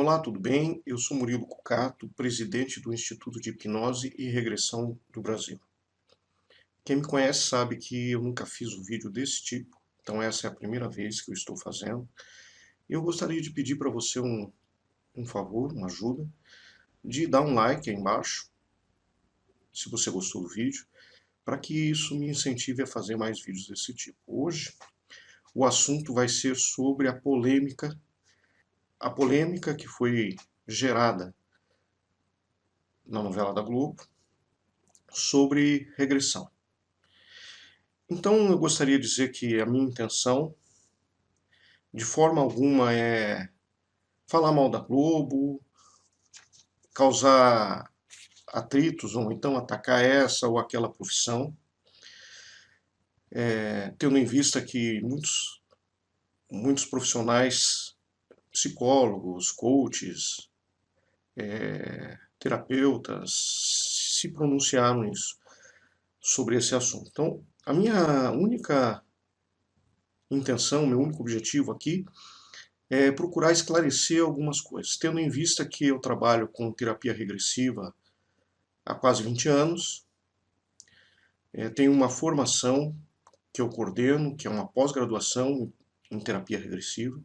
Olá, tudo bem? Eu sou Murilo Cucato, presidente do Instituto de Hipnose e Regressão do Brasil. Quem me conhece sabe que eu nunca fiz um vídeo desse tipo, então essa é a primeira vez que eu estou fazendo. Eu gostaria de pedir para você um favor, uma ajuda, de dar um like aí embaixo, se você gostou do vídeo, para que isso me incentive a fazer mais vídeos desse tipo. Hoje, o assunto vai ser sobre a polêmica que foi gerada na novela da Globo sobre regressão. Então, eu gostaria de dizer que a minha intenção, de forma alguma, é falar mal da Globo, causar atritos, ou então atacar essa ou aquela profissão, tendo em vista que muitos profissionais, psicólogos, coaches, terapeutas, se pronunciaram sobre esse assunto. Então, a minha única intenção, meu único objetivo aqui é procurar esclarecer algumas coisas, tendo em vista que eu trabalho com terapia regressiva há quase 20 anos, tenho uma formação que eu coordeno, que é uma pós-graduação em terapia regressiva.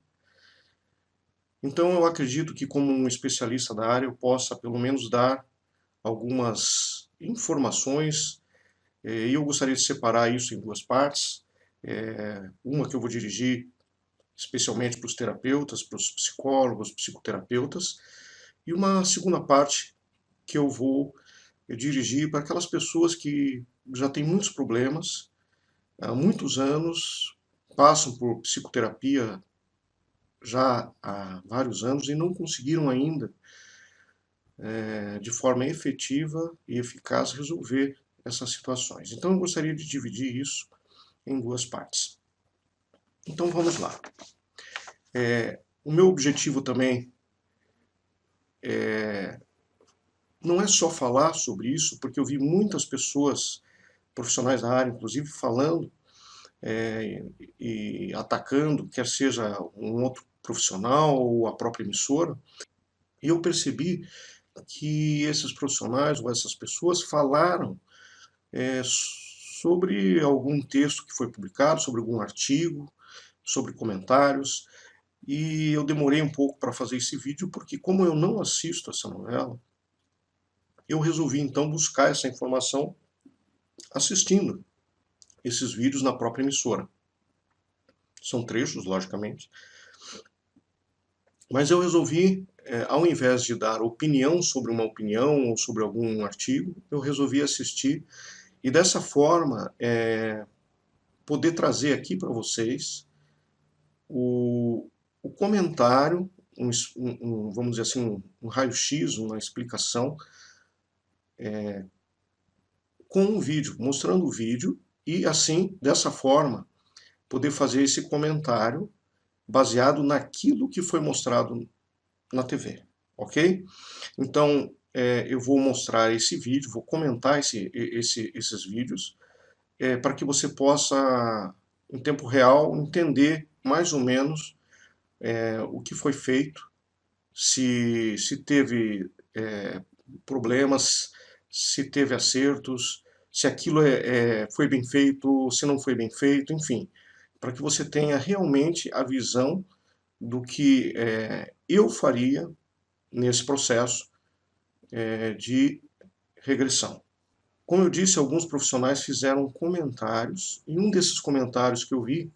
Então eu acredito que como um especialista da área eu possa pelo menos dar algumas informações, e eu gostaria de separar isso em duas partes. Uma que eu vou dirigir especialmente para os terapeutas, para os psicólogos, psicoterapeutas, e uma segunda parte que eu vou dirigir para aquelas pessoas que já têm muitos problemas, há muitos anos, passam por psicoterapia já há vários anos e não conseguiram ainda, de forma efetiva e eficaz, resolver essas situações. Então eu gostaria de dividir isso em duas partes. Então vamos lá. O meu objetivo também não é só falar sobre isso, porque eu vi muitas pessoas, profissionais da área, inclusive, falando e atacando, quer seja um outro profissional ou a própria emissora, e eu percebi que esses profissionais ou essas pessoas falaram sobre algum texto que foi publicado, sobre algum artigo, sobre comentários, e eu demorei um pouco para fazer esse vídeo, porque como eu não assisto essa novela, eu resolvi então buscar essa informação assistindo esses vídeos na própria emissora. São trechos, logicamente, mas eu resolvi, ao invés de dar opinião sobre uma opinião ou sobre algum artigo, eu resolvi assistir e dessa forma poder trazer aqui para vocês o comentário, vamos dizer assim, um raio-x, uma explicação com um vídeo, mostrando o vídeo e assim, dessa forma, poder fazer esse comentário baseado naquilo que foi mostrado na TV, ok? Então, eu vou mostrar esse vídeo, vou comentar esses vídeos, para que você possa, em tempo real, entender mais ou menos o que foi feito, se teve problemas, se teve acertos, se aquilo foi bem feito, se não foi bem feito, enfim, para que você tenha realmente a visão do que eu faria nesse processo de regressão. Como eu disse, alguns profissionais fizeram comentários, e um desses comentários que eu vi,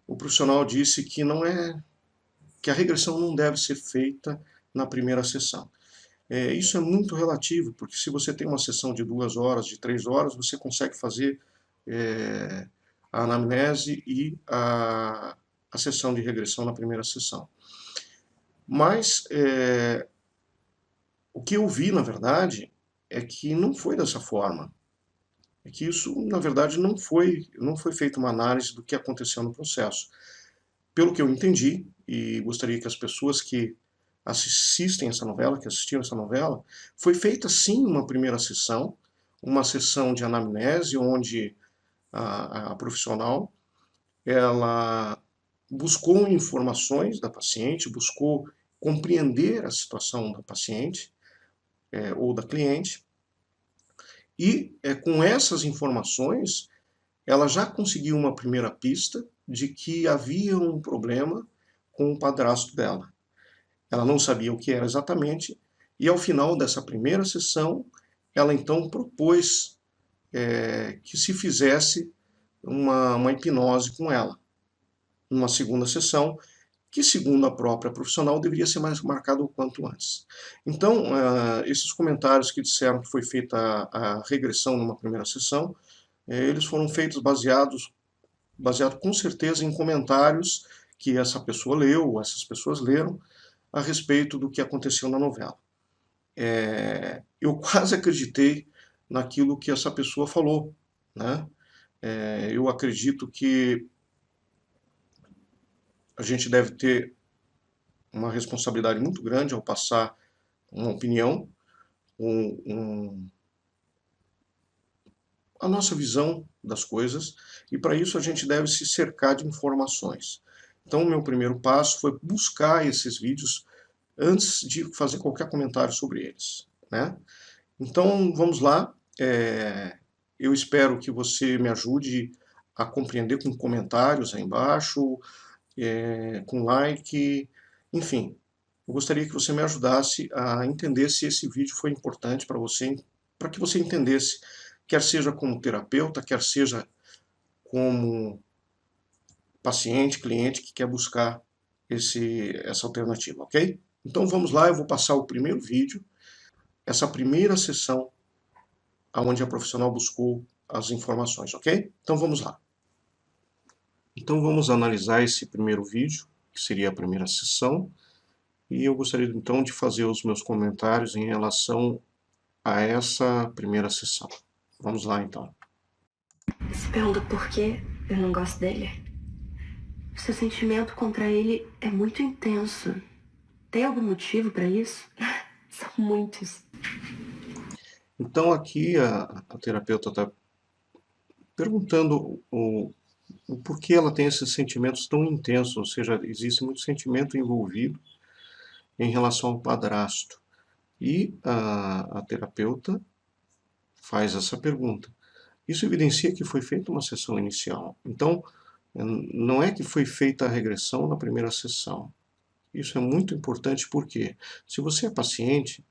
o profissional disse que a regressão não deve ser feita na primeira sessão. Isso é muito relativo, porque se você tem uma sessão de 2 horas, de 3 horas, você consegue fazer a anamnese e a sessão de regressão na primeira sessão. Mas o que eu vi, na verdade, é que não foi dessa forma. É que isso, na verdade, não foi feita uma análise do que aconteceu no processo. Pelo que eu entendi, e gostaria que as pessoas que assistem essa novela, que assistiram essa novela, foi feita sim uma sessão de anamnese, onde a profissional ela buscou informações da paciente, buscou compreender a situação da paciente ou da cliente, e com essas informações ela já conseguiu uma primeira pista de que havia um problema com o padrasto dela. Ela não sabia o que era exatamente, e ao final dessa primeira sessão, ela então propôs que se fizesse uma hipnose com ela. Numa segunda sessão, que segundo a própria profissional deveria ser mais marcado o quanto antes. Então, esses comentários que disseram que foi feita a regressão numa primeira sessão, eles foram feitos baseado com certeza em comentários que essa pessoa leu, ou essas pessoas leram, a respeito do que aconteceu na novela. Eu quase acreditei naquilo que essa pessoa falou, né? Eu acredito que a gente deve ter uma responsabilidade muito grande ao passar uma opinião, a nossa visão das coisas, e para isso a gente deve se cercar de informações. Então, o meu primeiro passo foi buscar esses vídeos antes de fazer qualquer comentário sobre eles, né? Então, vamos lá. Eu espero que você me ajude a compreender com comentários aí embaixo, com like, enfim. Eu gostaria que você me ajudasse a entender se esse vídeo foi importante para você, para que você entendesse, quer seja como terapeuta, quer seja como paciente, cliente que quer buscar essa alternativa, ok? Então vamos lá, eu vou passar o primeiro vídeo, essa primeira sessão onde a profissional buscou as informações, ok? Então vamos lá. Então vamos analisar esse primeiro vídeo, que seria a primeira sessão, e eu gostaria então de fazer os meus comentários em relação a essa primeira sessão. Vamos lá então. Se pergunta por que eu não gosto dele? Seu sentimento contra ele é muito intenso. Tem algum motivo para isso? São muitos. Então aqui a terapeuta está perguntando o porquê ela tem esses sentimentos tão intensos, ou seja, existe muito sentimento envolvido em relação ao padrasto. E a terapeuta faz essa pergunta. Isso evidencia que foi feita uma sessão inicial. Então, não é que foi feita a regressão na primeira sessão. Isso é muito importante porque, se você é paciente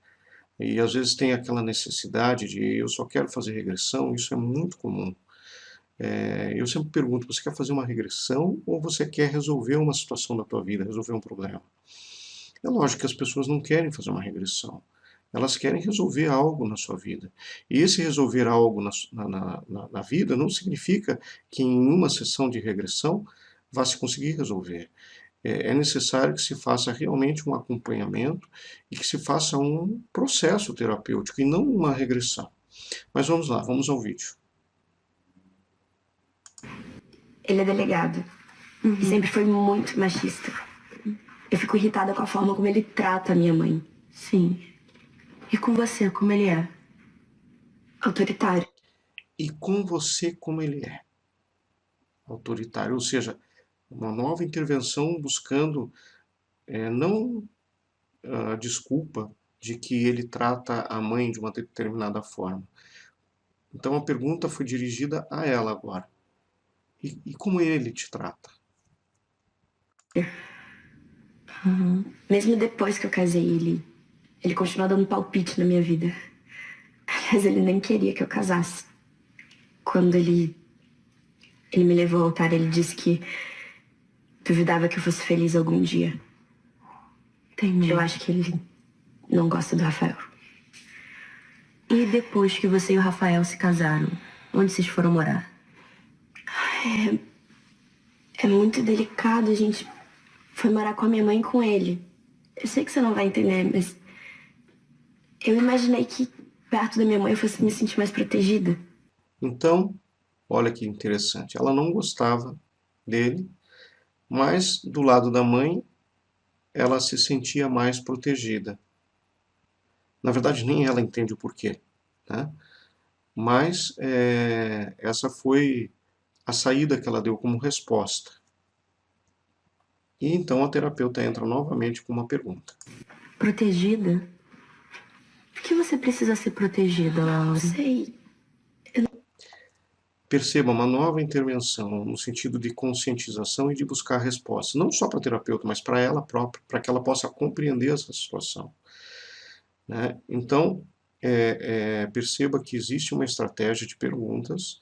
e às vezes tem aquela necessidade de eu só quero fazer regressão, isso é muito comum. Eu sempre pergunto, você quer fazer uma regressão ou você quer resolver uma situação da tua vida, resolver um problema? É lógico que as pessoas não querem fazer uma regressão. Elas querem resolver algo na sua vida. E esse resolver algo na vida não significa que em uma sessão de regressão vá se conseguir resolver. É necessário que se faça realmente um acompanhamento e que se faça um processo terapêutico e não uma regressão. Mas vamos lá, vamos ao vídeo. Ele é delegado. E sempre foi muito machista. Eu fico irritada com a forma como ele trata a minha mãe. Sim. E com você, como ele é? Autoritário. E com você como ele é, autoritário, ou seja, uma nova intervenção buscando não a desculpa de que ele trata a mãe de uma determinada forma. Então a pergunta foi dirigida a ela agora. E como ele te trata? Mesmo depois que eu casei, ele continua dando palpite na minha vida. Aliás, ele nem queria que eu casasse. Quando ele me levou ao altar, ele disse que duvidava que eu fosse feliz algum dia. Entendi. Eu acho que ele não gosta do Rafael. E depois que você e o Rafael se casaram, onde vocês foram morar? É muito delicado, a gente foi morar com a minha mãe e com ele. Eu sei que você não vai entender, mas eu imaginei que perto da minha mãe eu fosse me sentir mais protegida. Então, olha que interessante. Ela não gostava dele, mas do lado da mãe, ela se sentia mais protegida. Na verdade, nem ela entende o porquê, né? Mas essa foi a saída que ela deu como resposta. E então a terapeuta entra novamente com uma pergunta. Protegida? Por que você precisa ser protegida, Laura? Sei. Perceba uma nova intervenção no sentido de conscientização e de buscar respostas, não só para a terapeuta, mas para ela própria, para que ela possa compreender essa situação. Né? Então, perceba que existe uma estratégia de perguntas,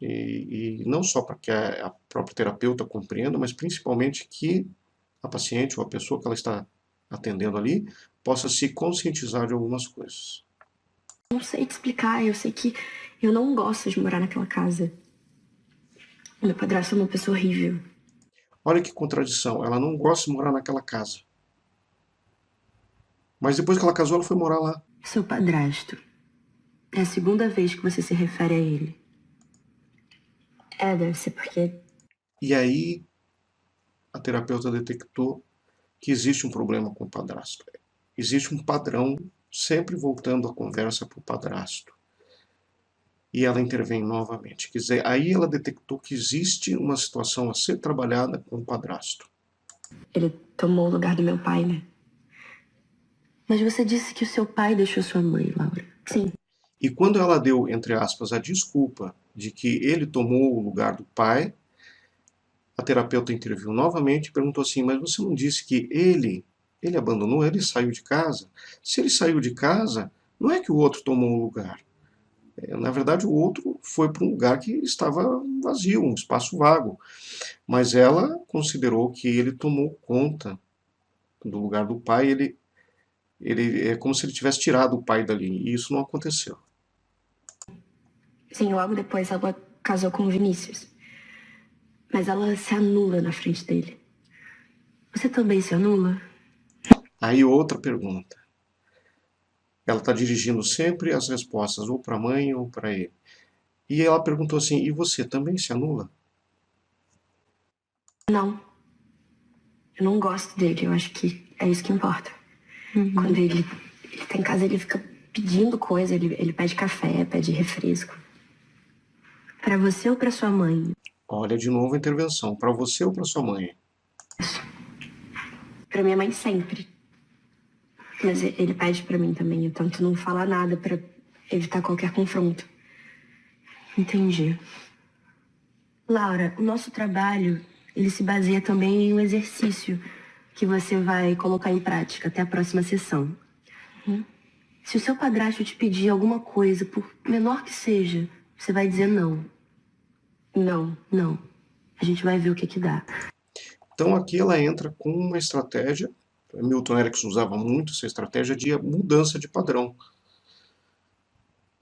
e não só para que a própria terapeuta compreenda, mas principalmente que a paciente ou a pessoa que ela está atendendo ali possa se conscientizar de algumas coisas. Não sei te explicar, eu sei que eu não gosto de morar naquela casa. Meu padrasto é uma pessoa horrível. Olha que contradição, ela não gosta de morar naquela casa. Mas depois que ela casou, ela foi morar lá. Seu padrasto. É a segunda vez que você se refere a ele. Deve ser porque... E aí a terapeuta detectou que existe um problema com o padrasto. Existe um padrão sempre voltando a conversa para o padrasto. E ela intervém novamente. Quer dizer, aí ela detectou que existe uma situação a ser trabalhada com o padrasto. Ele tomou o lugar do meu pai, né? Mas você disse que o seu pai deixou sua mãe, Laura. Sim. E quando ela deu, entre aspas, a desculpa de que ele tomou o lugar do pai, a terapeuta interviu novamente e perguntou assim, mas você não disse que ele abandonou, ele saiu de casa? Se ele saiu de casa, não é que o outro tomou o lugar. Na verdade, o outro foi para um lugar que estava vazio, um espaço vago. Mas ela considerou que ele tomou conta do lugar do pai, ele é como se ele tivesse tirado o pai dali, e isso não aconteceu. Sim, logo depois ela casou com o Vinícius. Mas ela se anula na frente dele. Você também se anula? Aí outra pergunta. Ela está dirigindo sempre as respostas ou para a mãe ou para ele. E ela perguntou assim, e você também se anula? Não. Eu não gosto dele, eu acho que é isso que importa. Quando ele tá em casa, ele fica pedindo coisa, ele pede café, pede refresco. Pra você ou pra sua mãe? Olha de novo a intervenção, para você ou para sua mãe? Pra minha mãe sempre. Mas ele pede pra mim também, eu tento não falar nada pra evitar qualquer confronto. Entendi. Laura, o nosso trabalho, ele se baseia também em um exercício que você vai colocar em prática até a próxima sessão. Se o seu padrasto te pedir alguma coisa, por menor que seja, você vai dizer não. Não, não. A gente vai ver o que dá. Então aqui ela entra com uma estratégia, Milton Erickson usava muito essa estratégia de mudança de padrão.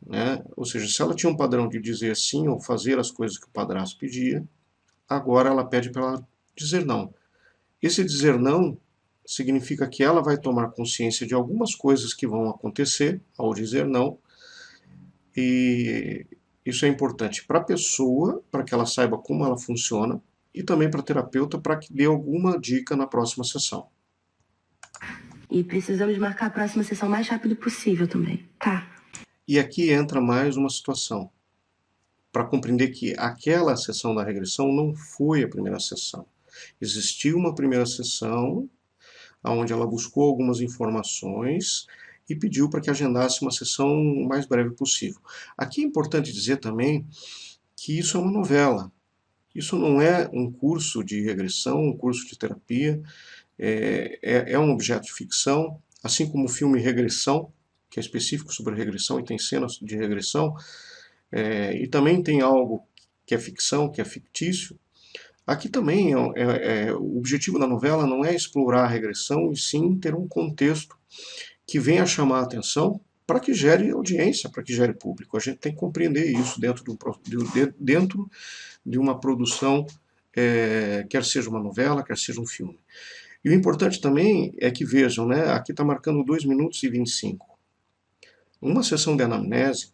Né? Ou seja, se ela tinha um padrão de dizer sim ou fazer as coisas que o padrasto pedia, agora ela pede para ela dizer não. Esse dizer não significa que ela vai tomar consciência de algumas coisas que vão acontecer ao dizer não, e isso é importante para a pessoa, para que ela saiba como ela funciona, e também para a terapeuta, para que dê alguma dica na próxima sessão. E precisamos marcar a próxima sessão o mais rápido possível também. Tá. E aqui entra mais uma situação, para compreender que aquela sessão da regressão não foi a primeira sessão. Existiu uma primeira sessão, onde ela buscou algumas informações e pediu para que agendasse uma sessão o mais breve possível. Aqui é importante dizer também que isso é uma novela. Isso não é um curso de regressão, um curso de terapia, é um objeto de ficção, assim como o filme Regressão, que é específico sobre regressão e tem cenas de regressão, e também tem algo que é ficção, que é fictício. Aqui também o objetivo da novela não é explorar a regressão, e sim ter um contexto que venha chamar a atenção para que gere audiência, para que gere público. A gente tem que compreender isso dentro de uma produção, quer seja uma novela, quer seja um filme. E o importante também é que vejam, né, aqui está marcando 2 minutos e 25. Uma sessão de anamnese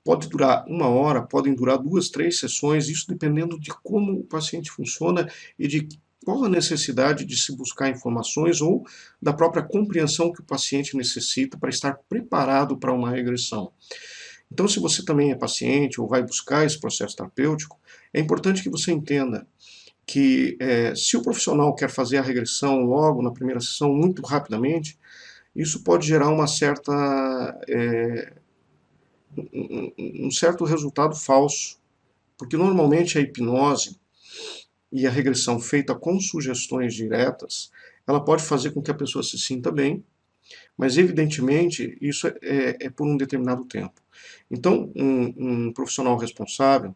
pode durar 1 hora, podem durar 2, 3 sessões, isso dependendo de como o paciente funciona e de qual a necessidade de se buscar informações ou da própria compreensão que o paciente necessita para estar preparado para uma regressão. Então, se você também é paciente ou vai buscar esse processo terapêutico, é importante que você entenda que se o profissional quer fazer a regressão logo na primeira sessão, muito rapidamente, isso pode gerar uma certa, um certo resultado falso, porque normalmente a hipnose e a regressão feita com sugestões diretas, ela pode fazer com que a pessoa se sinta bem, mas evidentemente isso é por um determinado tempo. Então, um profissional responsável,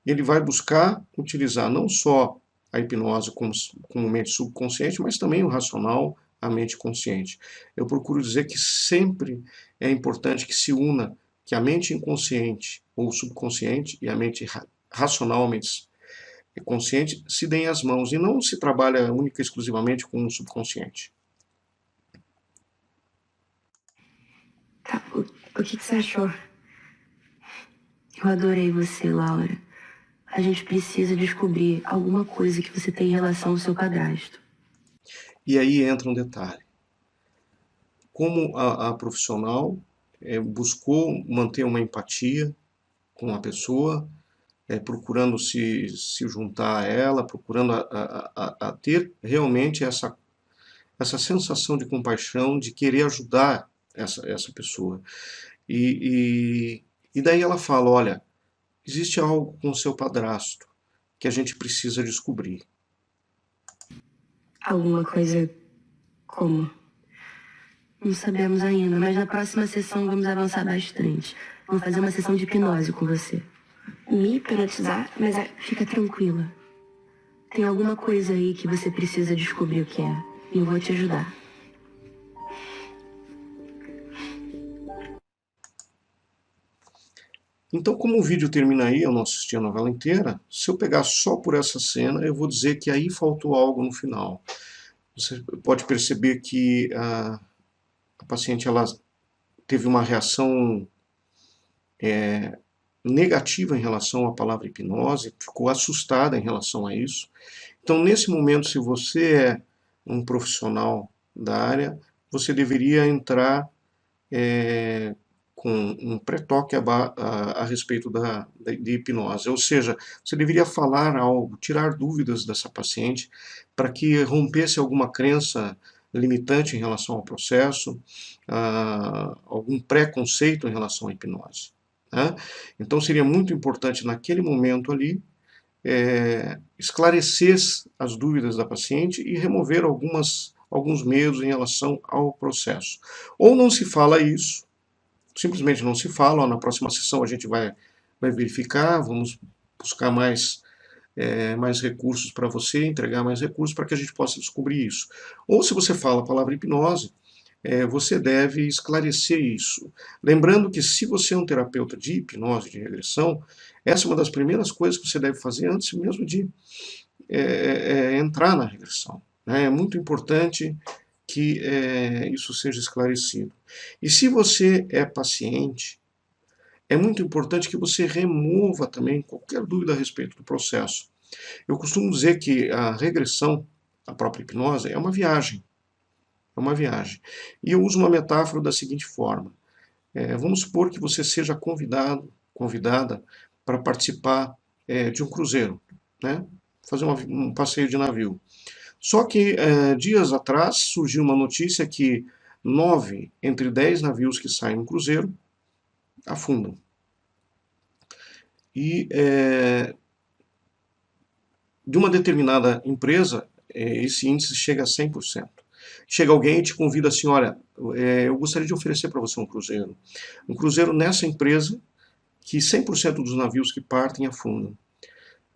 ele vai buscar utilizar não só a hipnose como mente subconsciente, mas também o racional, a mente consciente. Eu procuro dizer que sempre é importante que se una, que a mente inconsciente ou subconsciente e a mente racional, a mente consciente, se deem as mãos e não se trabalha única e exclusivamente com o subconsciente. Tá, o que você achou? Eu adorei você, Laura. A gente precisa descobrir alguma coisa que você tem em relação ao seu padrasto. E aí entra um detalhe. Como a profissional buscou manter uma empatia com a pessoa, procurando se juntar a ela, procurando a ter realmente essa sensação de compaixão, de querer ajudar essa pessoa. E daí ela fala, olha, existe algo com o seu padrasto que a gente precisa descobrir. Alguma coisa como? Não sabemos ainda, mas na próxima sessão vamos avançar bastante. Vamos fazer uma sessão de hipnose com você. Me hipnotizar? Mas fica tranquila. Tem alguma coisa aí que você precisa descobrir o que é. E eu vou te ajudar. Então, como o vídeo termina aí, eu não assisti a novela inteira, se eu pegar só por essa cena, eu vou dizer que aí faltou algo no final. Você pode perceber que a paciente ela teve uma reação negativa em relação à palavra hipnose, ficou assustada em relação a isso. Então, nesse momento, se você é um profissional da área, você deveria entrar com um pré-toque a respeito de hipnose. Ou seja, você deveria falar algo, tirar dúvidas dessa paciente para que rompesse alguma crença limitante em relação ao processo, algum preconceito em relação à hipnose. Né? Então seria muito importante naquele momento ali esclarecer as dúvidas da paciente e remover alguns medos em relação ao processo. Ou não se fala isso, simplesmente não se fala, ó, na próxima sessão a gente vai verificar, vamos buscar mais recursos para você, entregar mais recursos para que a gente possa descobrir isso. Ou se você fala a palavra hipnose, você deve esclarecer isso. Lembrando que se você é um terapeuta de hipnose, de regressão, essa é uma das primeiras coisas que você deve fazer antes mesmo de entrar na regressão. Né? É muito importante que isso seja esclarecido. E se você é paciente, é muito importante que você remova também qualquer dúvida a respeito do processo. Eu costumo dizer que a regressão, a própria hipnose, é uma viagem. É uma viagem. E eu uso uma metáfora da seguinte forma. Vamos supor que você seja convidada para participar de um cruzeiro, né? Fazer um passeio de navio. Só que dias atrás surgiu uma notícia que 9 entre 10 navios que saem no cruzeiro afundam. E de uma determinada empresa, esse índice chega a 100%. Chega alguém e te convida assim, olha, eu gostaria de oferecer para você um cruzeiro. Um cruzeiro nessa empresa que 100% dos navios que partem afundam.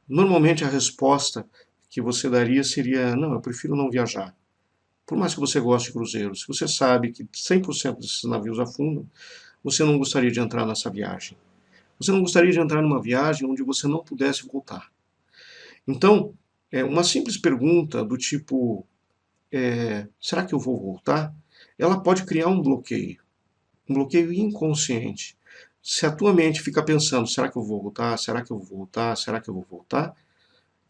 Normalmente a resposta que você daria seria, não, eu prefiro não viajar. Por mais que você goste de cruzeiro, se você sabe que 100% desses navios afundam, você não gostaria de entrar nessa viagem. Você não gostaria de entrar numa viagem onde você não pudesse voltar. Então, uma simples pergunta do tipo, será que eu vou voltar? Ela pode criar um bloqueio inconsciente. Se a tua mente fica pensando, será que eu vou voltar? Será que eu vou voltar? Será que eu vou voltar?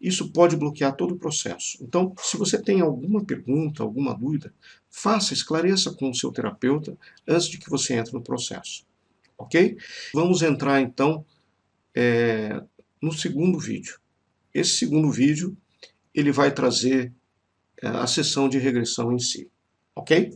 Isso pode bloquear todo o processo. Então, se você tem alguma pergunta, alguma dúvida, esclareça com o seu terapeuta antes de que você entre no processo. Ok? Vamos entrar então no segundo vídeo. Esse segundo vídeo, ele vai trazer a sessão de regressão em si, ok?